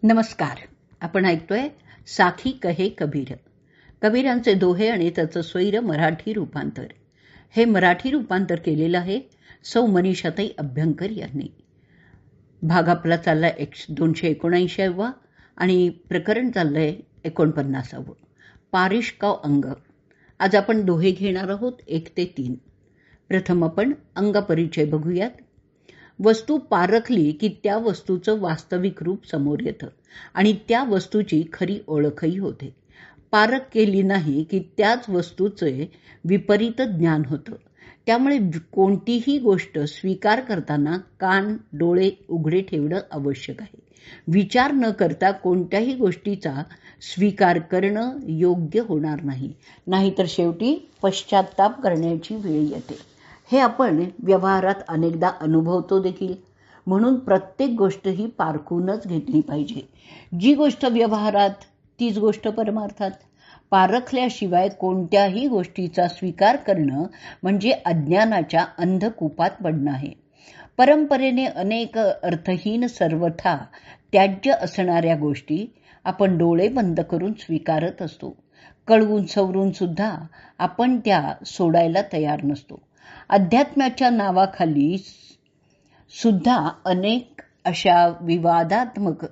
नमस्कार. आपण ऐकतोय साखी कहे कबीर, कबीरांचे दोहे आणि त्याचं स्वैर मराठी रूपांतर. हे मराठी रूपांतर केलेलं आहे सौ मनीषाताई अभ्यंकर यांनी. भाग आपला चाललाय 279 आणि प्रकरण चाललंय 49. पारिष्काव अंग. आज आपण दोहे घेणार आहोत 1 ते 3. प्रथम आपण अंगपरिचय बघूयात. वस्तू पारखली की त्या वस्तूचं वास्तविक रूप समोर येतं आणि त्या वस्तूची खरी ओळखही होते. पारख केली नाही की त्याच वस्तूचे विपरीत ज्ञान होतं. त्यामुळे कोणतीही गोष्ट स्वीकार करताना कान डोळे उघडे ठेवणं आवश्यक आहे. विचार न करता कोणत्याही गोष्टीचा स्वीकार करणं योग्य होणार नाही, नाहीतर शेवटी पश्चाताप करण्याची वेळ येते. हे आपण व्यवहारात अनेकदा अनुभवतो देखील. म्हणून प्रत्येक गोष्ट ही पारखूनच घेतली पाहिजे. जी गोष्ट व्यवहारात तीच गोष्ट परमार्थात. पारखल्याशिवाय कोणत्याही गोष्टीचा स्वीकार करणं म्हणजे अज्ञानाच्या अंधकूपात पडणं आहे. परंपरेने अनेक अर्थहीन सर्वथा त्याज्य असणाऱ्या गोष्टी आपण डोळे बंद करून स्वीकारत असतो. कळवून सवरून सुद्धा आपण त्या सोडायला तयार नसतो. अध्यात्माच्या नावाखाली सुद्धा अनेक अशा विवादात्मक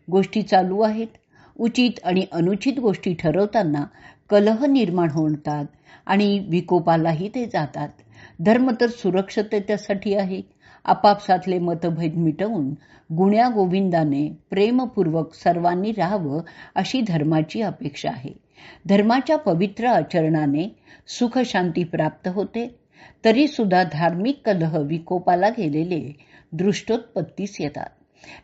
गोष्टी चालू आहेत. उचित आणि अनुचित गोष्टी ठरवताना कलह निर्माण होतात आणि विकोपालाही ते जातात. धर्म तर सुरक्षिततेसाठी आहे. आपापसातले मतभेद मिटवून गुण्या गोविंदाने प्रेमपूर्वक सर्वांनी राहावं अशी धर्माची अपेक्षा आहे. धर्माच्या पवित्र आचरणाने सुख शांती प्राप्त होते. तरी सुद्धा धार्मिक कलह विकोपाला गेलेले दृष्टोत्पत्तीस येतात.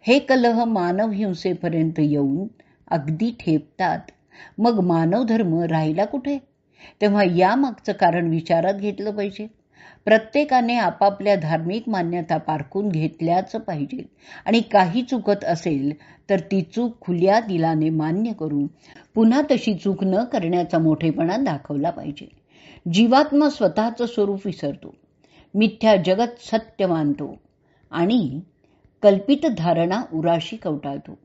हे कलह मानव हिंसेपर्यंत येऊन अगदी ठेपतात. मग मानव धर्म राहिला कुठे? तेव्हा यामागचं कारण विचारात घेतलं पाहिजे. प्रत्येकाने आपापल्या धार्मिक मान्यता पारखून घेतल्याच पाहिजे आणि काही चुकत असेल तर ती चूक खुल्या दिलाने मान्य करून पुन्हा तशी चूक न करण्याचा मोठेपणा दाखवला पाहिजे. जीवात्मा स्वतःचं स्वरूप विसरतो, मिथ्या जगत सत्य मानतो आणि कल्पित धारणा उराशी कवटाळतो.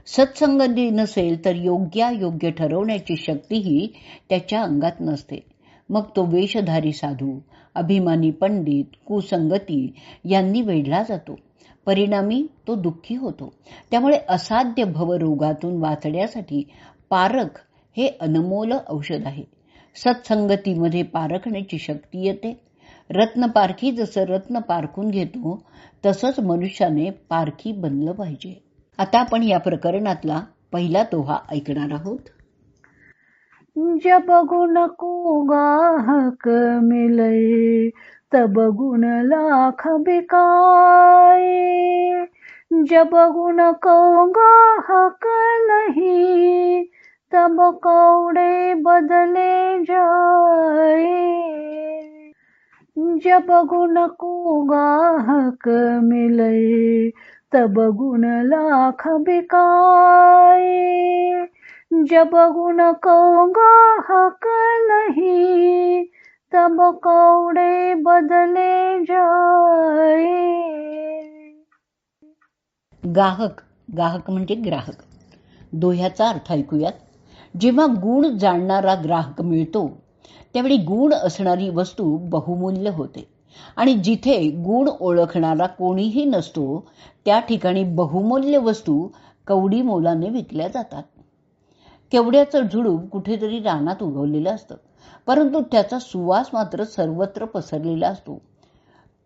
सत्संगती नसेल तर योग्य ठरवण्याची शक्तीही त्याच्या अंगात नसते. मग तो वेशधारी साधू, अभिमानी पंडित, कुसंगती यांनी वेढला जातो. परिणामी तो दुःखी होतो. त्यामुळे असाध्य भवरोगातून वाचण्यासाठी पारख हे अनमोल औषध आहे. सत्संगतीमध्ये पारखण्याची शक्ती येते. रत्नपारखी जसं रत्न पारखून घेतो तसंच मनुष्याने पारखी बनलं पाहिजे. आता आपण या प्रकरणातला पहिला दोहा ऐकणार आहोत. जब गुण को गाहक मिले तब गुण लाख बिकाए, जब गुण को गाहक नहीं तब कौड़े बदले जाए, जब गुण को गाहक मिले तब गुण लाख बिकाए, जब गुण को गाहक नहीं तब कौड़े बदले जाए. गाहक म्हणजे ग्राहक. दोह्याचा अर्थ ऐकूयात. जेव्हा गुण जाणणारा ग्राहक मिळतो त्यावेळी गुण असणारी वस्तू बहुमूल्य होते आणि जिथे गुण ओळखणारा कोणीही नसतो त्या ठिकाणी बहुमूल्य वस्तू कवडी मोलाने विकल्या जातात. केवड्याचं झुडूप कुठेतरी रानात उगवलेलं असतं, परंतु त्याचा सुवास मात्र सर्वत्र पसरलेला असतो.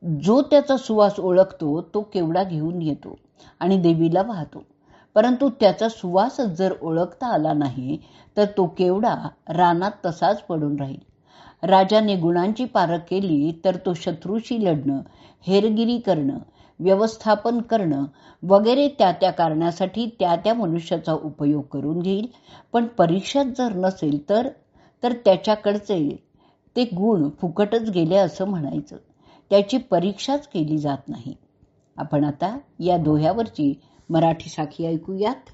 जो त्याचा सुवास ओळखतो तो केवडा घेऊन येतो आणि देवीला वाहतो. परंतु त्याचा सुवासच जर ओळखता आला नाही तर तो केवडा रानात तसाच पडून राहील. राजाने गुणांची पारख केली तर तो शत्रूशी लढणं, हेरगिरी करणं, व्यवस्थापन करणं वगैरे त्या कारणासाठी त्या मनुष्याचा उपयोग करून घेईल. पण परीक्षाच जर नसेल तर त्याच्याकडचे ते गुण फुकटच गेले असं म्हणायचं. त्याची परीक्षाच केली जात नाही. आपण आता या दोह्यावरची मराठी साखी ऐकूयात.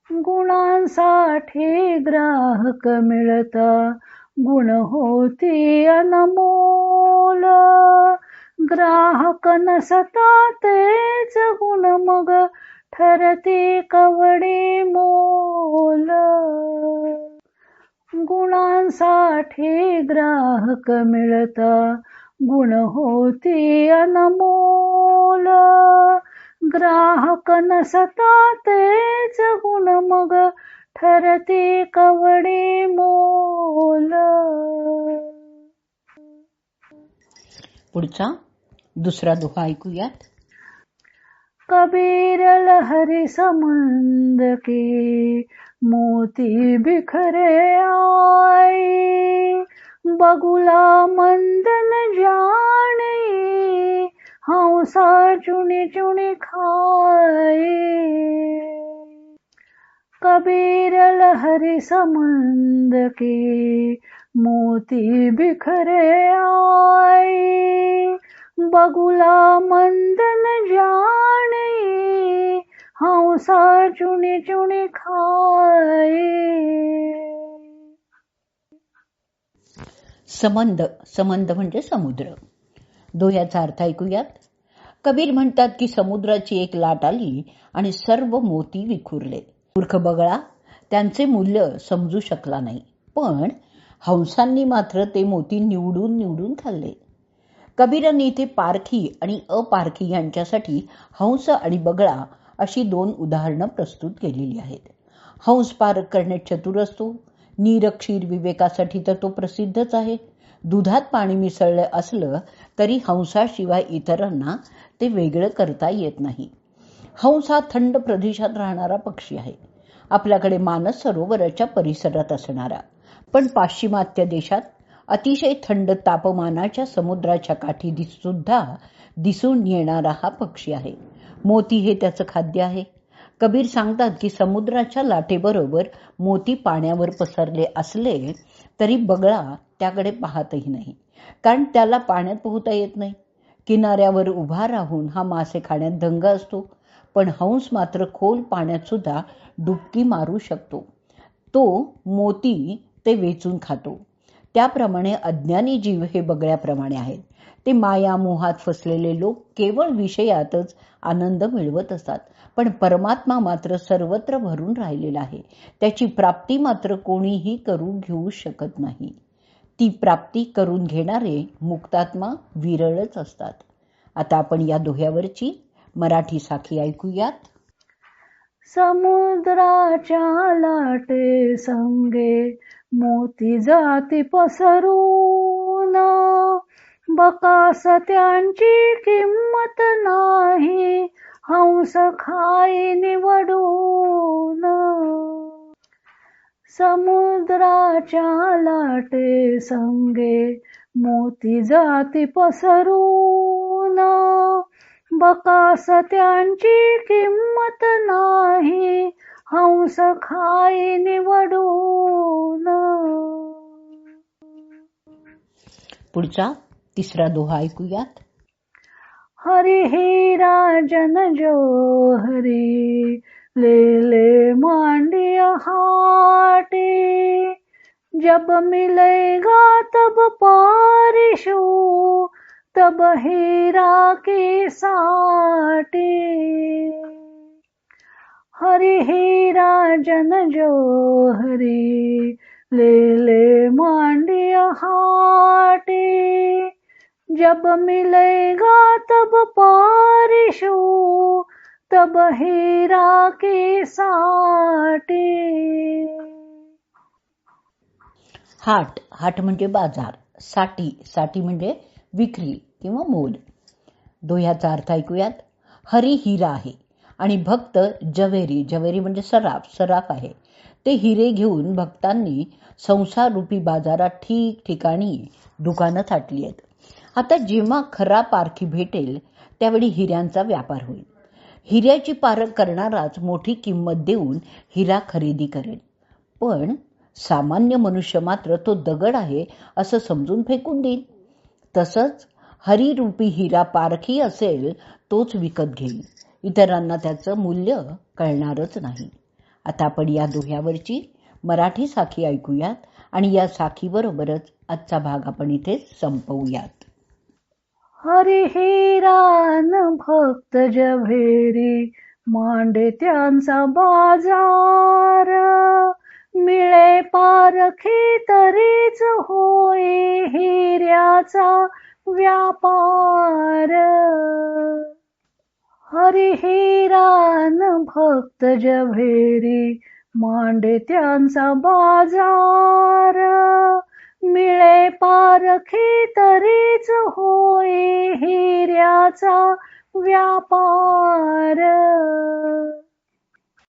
गुणांसाठी ग्राहक मिळता गुण होती अनमोल, ग्राहक नसता तेच गुण मग ठरते कवडे मोल. गुणांसाठी ग्राहक मिळता गुण होते अनमोल. ग्राहक नसता तेच गुण मग ठरते कवडे मोल. पुढचा दुसरा दोहा ऐकूयात. कबीर लहरी समंद के मोती बिखरे आए. बगुला मंदन जाने हंसा चुनी चुनी खाए. कबीर लहरी समंद के मोती बिखरे आए. बगुला मंदन जाने हंसा चुनी चुनी खाए. समंद, समंद म्हणजे समुद्र. दोह्याचा अर्थ ऐकूयात. कबीर म्हणतात की समुद्राची एक लाट आली आणि सर्व मोती विखुरले. मूर्ख बगळा त्यांचे मूल्य समजू शकला नाही, पण हंसांनी मात्र ते मोती निवडून निवडून खाल्ले. कबीरांनी इथे पारखी आणि अपारखी यांच्यासाठी हंस आणि बगळा अशी दोन उदाहरणं प्रस्तुत केलेली आहेत. हंस पारख करण्यात चतुर असतो. नीरक्षीर विवेकासाठी तर तो प्रसिद्धच आहे. दुधात पाणी मिसळलं असलं तरी हंसाशिवाय इतरांना ते वेगळं करता येत नाही. हंस हा थंड प्रदेशात राहणारा पक्षी आहे. आपल्याकडे मानस सरोवराच्या परिसरात असणारा, पण पाश्चिमात्य देशात अतिशय थंड तापमानाच्या समुद्राच्या काठी सुद्धा दिसून येणारा हा पक्षी आहे. मोती हे त्याचं खाद्य आहे. कबीर सांगतात की समुद्राच्या लाटेबरोबर मोती पाण्यावर पसरले असले तरी बगळा त्याकडे पाहतही नाही, कारण त्याला पाण्यात पोहता येत नाही. किनाऱ्यावर उभा राहून हा मासे खाण्यात दंग असतो, पण हंस मात्र खोल पाण्यात सुद्धा डुबकी मारू शकतो. तो मोती ते वेचून खातो. त्याप्रमाणे अज्ञानी जीव हे बगळ्याप्रमाणे आहेत. ते माया मोहात फसलेले लोक केवळ विषयातच आनंद मिळवत असतात, पण परमात्मा मात्र सर्वत्र भरून राहिलेला आहे. त्याची प्राप्ती मात्र कोणीही करून घेऊ शकत नाही. ती प्राप्ती करून घेणारे मुक्तात्मा विरळच असतात. आता आपण या दोह्यावरची मराठी साखी ऐकूयात. समुद्राच्या लाटे संगे मोती जाती पसरून. बकास त्यांची किंमत नाही हंस खाई निवडून. समुद्राच्या लाटे संगे मोती जाती पसरून. बकास त्यांची किंमत नाही हंस खाई निवडून. पुढचा तिसरा दोहा ऐकूयात. हरि ही राजन जो हरि ले ले मांडिया हाटे. जब मिलेगा तब पारिशु तब हीरा की साटे. हरि ही राजन जो हरि ले ले मांडिया हाटे. जब मिलेगा तब पारिशु तब हीरा की साटे. हाट, हाट म्हणजे बाजार. साटी, साटी म्हणजे विक्री किंवा मोल. दोह्याचा अर्थ ऐकूयात. हरी हिरा आहे आणि भक्त जवेरी, जवेरी म्हणजे सराफ, सराफ आहे. ते हिरे घेऊन भक्तांनी संसार रूपी बाजारात ठिकठिकाणी दुकानं थाटली आहेत. आता जेव्हा खरा पारखी भेटेल त्यावेळी हिऱ्यांचा व्यापार होईल. हिऱ्याची पारख करणाराच मोठी किंमत देऊन हिरा खरेदी करेल, पण सामान्य मनुष्य मात्र तो दगड आहे असं समजून फेकून देईल. तसंच हरिरूपी हिरा पारखी असेल तोच विकत घेईल. इतरांना त्याचं मूल्य कळणारच नाही. आता आपण या दोह्यावरची मराठी साखी ऐकूयात आणि या साखीबरोबरच आजचा भाग आपण इथे संपवूयात. हरि हीरा न भक्त जभेरी मांडे त्यांचा बाजार, मिळे पारखी तरीच होई हिऱ्याचा व्यापार. हरी हिरान भक्त जव्हेरी, मांडे त्यांचा बाजार, मिळे पारखी तरीच होई हिऱ्याचा व्यापार.